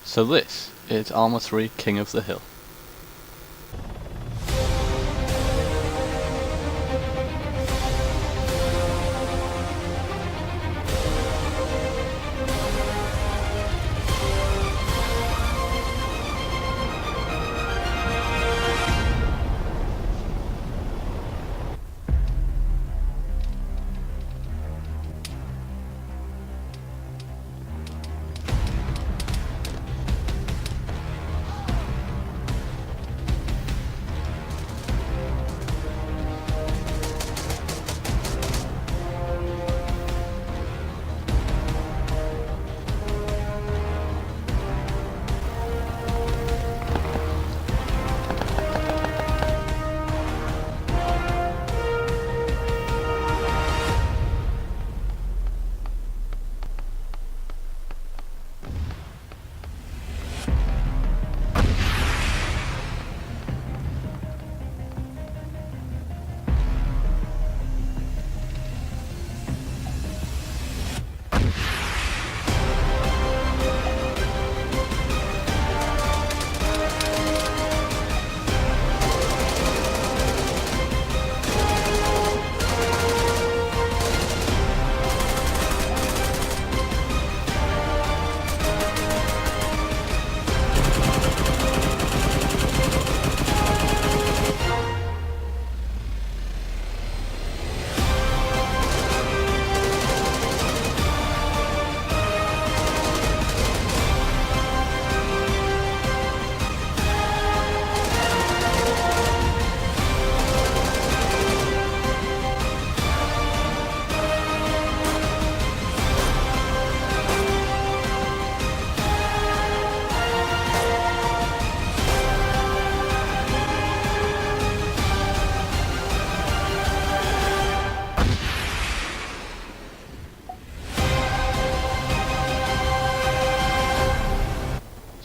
So this is Arma 3 King of the Hill.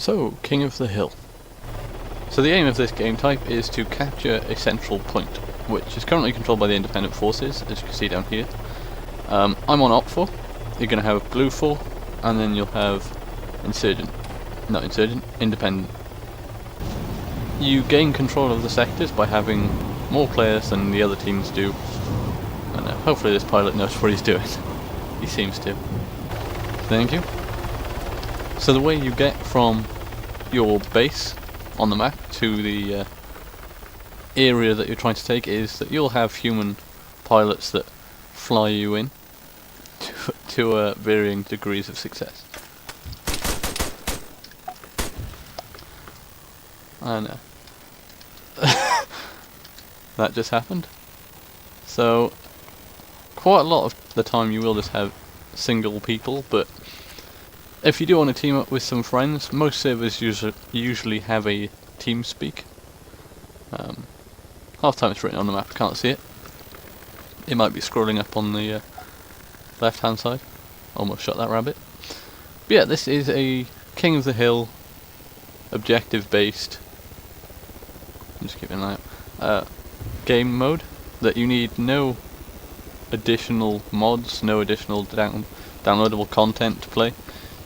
So, King of the Hill. So the aim of this game type is to capture a central point, which is currently controlled by the independent forces, as you can see down here. I'm on Op 4, you're going to have Blue 4, and then you'll have Independent. You gain control of the sectors by having more players than the other teams do, and hopefully this pilot knows what he's doing. He seems to. Thank you. So the way you get from your base on the map to the area that you're trying to take is that you'll have human pilots that fly you in to varying degrees of success. I know. That just happened. So quite a lot of the time you will just have single people, but if you do want to team up with some friends, most servers usually have a TeamSpeak. Half the time it's written on the map, I can't see it. It might be scrolling up on the left hand side. Almost shot that rabbit. But yeah, this is a King of the Hill, objective based, I'm just keeping an eye out, game mode that you need no additional mods, no additional downloadable content to play.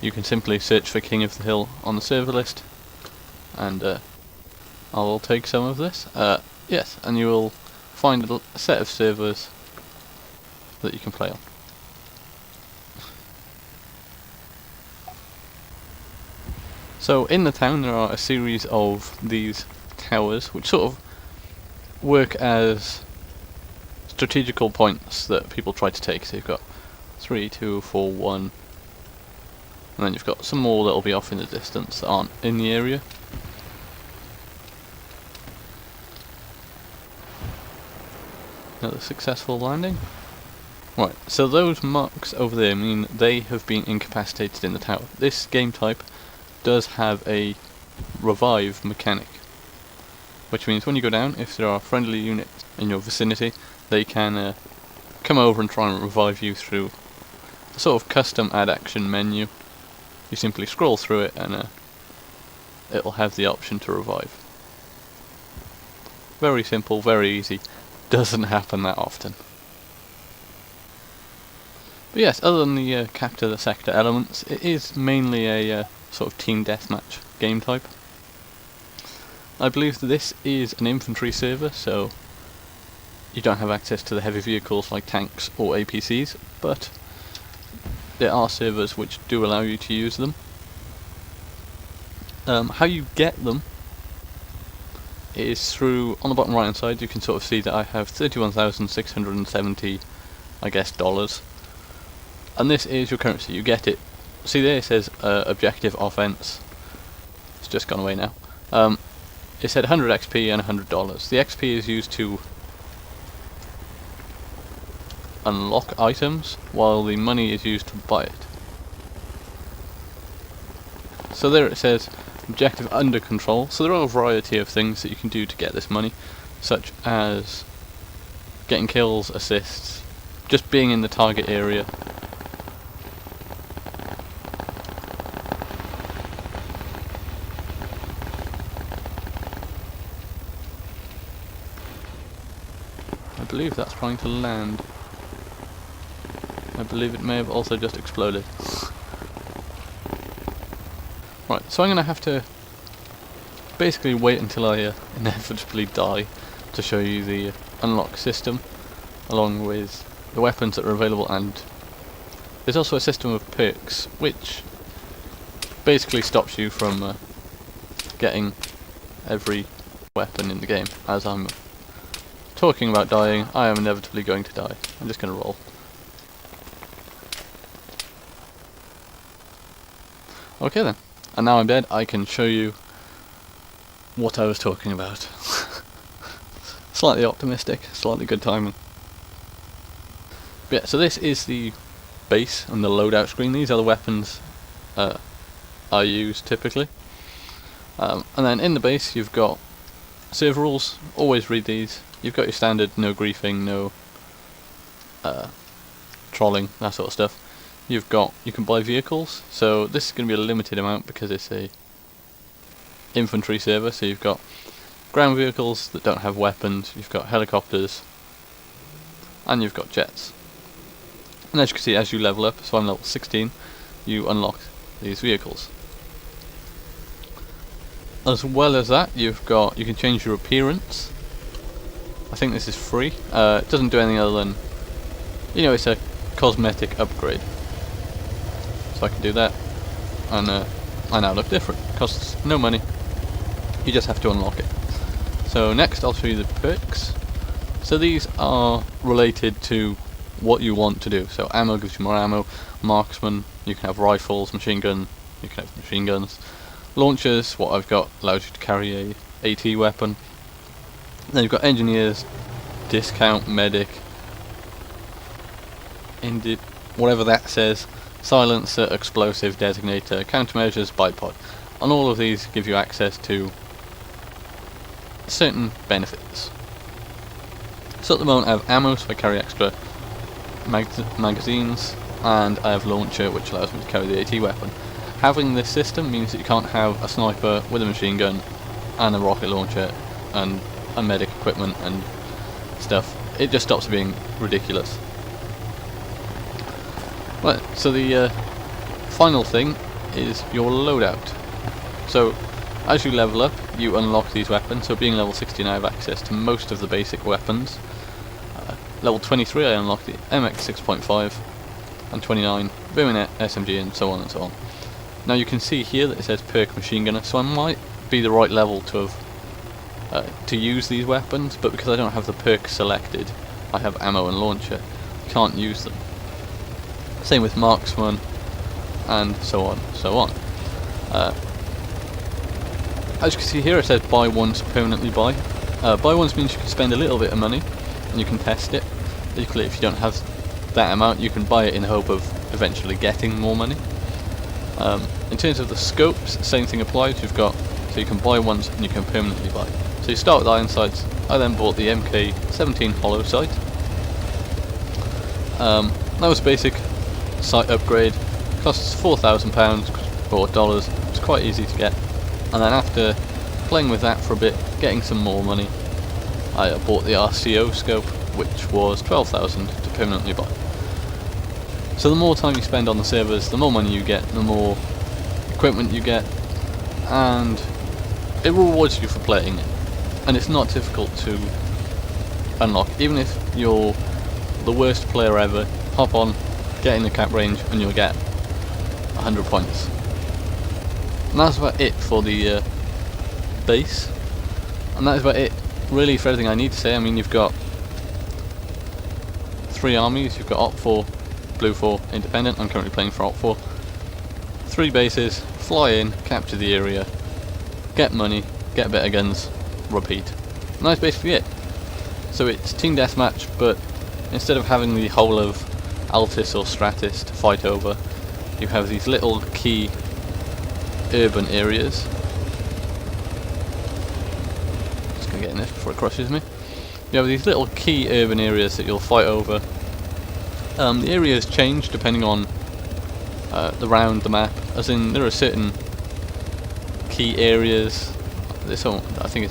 You can simply search for King of the Hill on the server list, and I'll take some of this. Yes, and you will find a set of servers that you can play on. So in the town there are a series of these towers which sort of work as strategical points that people try to take. So you've got 3, 2, 4, 1, and then you've got some more that will be off in the distance that aren't in the area. Another successful landing. Right, so those marks over there mean they have been incapacitated in the tower. This game type does have a revive mechanic, which means when you go down, if there are friendly units in your vicinity, they can come over and try and revive you through a sort of custom add action menu. You simply scroll through it and it will have the option to revive. Very simple, very easy. Doesn't happen that often. But yes, other than the capture the sector elements, it is mainly a sort of team deathmatch game type. I believe that this is an infantry server, so you don't have access to the heavy vehicles like tanks or APCs, but there are servers which do allow you to use them. How you get them is through, on the bottom right hand side you can sort of see that I have 31,670, I guess, dollars, and this is your currency. You get it, see there it says objective offense, it's just gone away now. It said 100 XP and $100. The XP is used to unlock items, while the money is used to buy it. So there it says objective under control. So there are a variety of things that you can do to get this money, such as getting kills, assists, just being in the target area. I believe that's trying to land. I believe it may have also just exploded. Right, so I'm going to have to basically wait until I inevitably die to show you the unlock system, along with the weapons that are available, and there's also a system of perks which basically stops you from getting every weapon in the game. As I'm talking about dying, I am inevitably going to die. I'm just going to roll. Okay then, and now I'm dead, I can show you what I was talking about. Slightly optimistic, slightly good timing. But yeah, so this is the base and the loadout screen. These are the weapons I use typically. And then in the base you've got server rules, always read these. You've got your standard no griefing, no trolling, that sort of stuff. You can buy vehicles, so this is going to be a limited amount because it's a infantry server, so you've got ground vehicles that don't have weapons, you've got helicopters, and you've got jets. And as you can see, as you level up, so I'm level 16, you unlock these vehicles. As well as that, you can change your appearance. I think this is free. It doesn't do anything other than, it's a cosmetic upgrade. So I can do that, and I now look different. Costs no money, you just have to unlock it. So next I'll show you the perks. So these are related to what you want to do. So ammo gives you more ammo, marksman, you can have rifles, machine gun, you can have machine guns. Launchers, what I've got, allows you to carry a AT weapon. Then you've got engineers, discount, medic, whatever that says, silencer, explosive, designator, countermeasures, bipod. And all of these give you access to certain benefits. So at the moment I have ammo, so I carry extra magazines, and I have launcher, which allows me to carry the AT weapon. Having this system means that you can't have a sniper with a machine gun and a rocket launcher and a medic equipment and stuff. It just stops being ridiculous. Right, so the final thing is your loadout. So as you level up, you unlock these weapons. So being level 16, I have access to most of the basic weapons. Level 23, I unlock the MX 6.5, and 29, bayonet, SMG, and so on and so on. Now you can see here that it says perk machine gunner, so I might be the right level to have to use these weapons, but because I don't have the perk selected, I have ammo and launcher, can't use them. Same with marksman, and so on, so on. As you can see here, it says buy once, permanently buy. Buy once means you can spend a little bit of money, and you can test it. Equally, if you don't have that amount, you can buy it in the hope of eventually getting more money. In terms of the scopes, same thing applies. So you can buy once and you can permanently buy. So you start with iron sights. I then bought the MK17 hollow sight. That was basic sight upgrade. Costs £4,000 or dollars. It's quite easy to get. And then after playing with that for a bit, getting some more money, I bought the RCO scope, which was $12,000 to permanently buy. So the more time you spend on the servers, the more money you get, the more equipment you get, and it rewards you for playing it. And it's not difficult to unlock, even if you're the worst player ever. Hop on, get in the cap range, and you'll get 100 points. And that's about it for the base, and that is about it really for everything I need to say. I mean, you've got 3 armies, you've got Op 4, Blue 4, Independent. I'm currently playing for Op 4. 3 bases, fly in, capture the area, get money, get better guns, repeat. And that's basically it. So it's team deathmatch, but instead of having the whole of Altis or Stratus to fight over, you have these little key urban areas. Just gonna get in this before it crushes me. You have these little key urban areas that you'll fight over. The areas change depending on around the map, as in there are certain key areas. This one, I think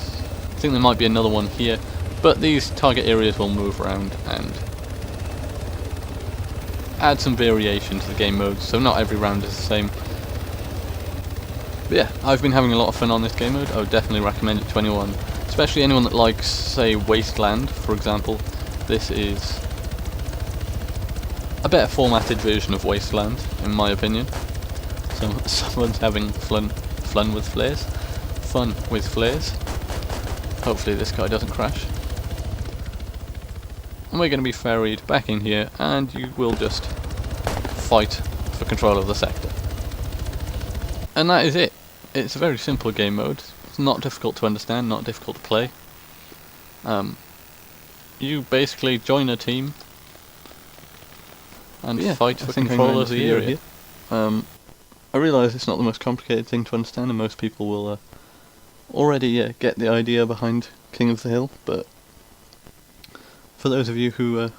there might be another one here, but these target areas will move around and add some variation to the game mode, so not every round is the same. But yeah, I've been having a lot of fun on this game mode. I would definitely recommend it to anyone, especially anyone that likes, say, Wasteland, for example. This is a better formatted version of Wasteland, in my opinion. So someone's having fun with flares. Fun with flares. Hopefully this guy doesn't crash. And we're going to be ferried back in here, and you will just fight for control of the sector. And that is it. It's a very simple game mode. It's not difficult to understand, not difficult to play. You basically join a team and fight for control of the area. I realise it's not the most complicated thing to understand, and most people will already get the idea behind King of the Hill, but for those of you who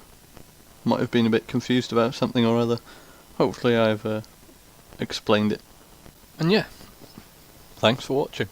might have been a bit confused about something or other, hopefully I've explained it. And yeah, thanks for watching.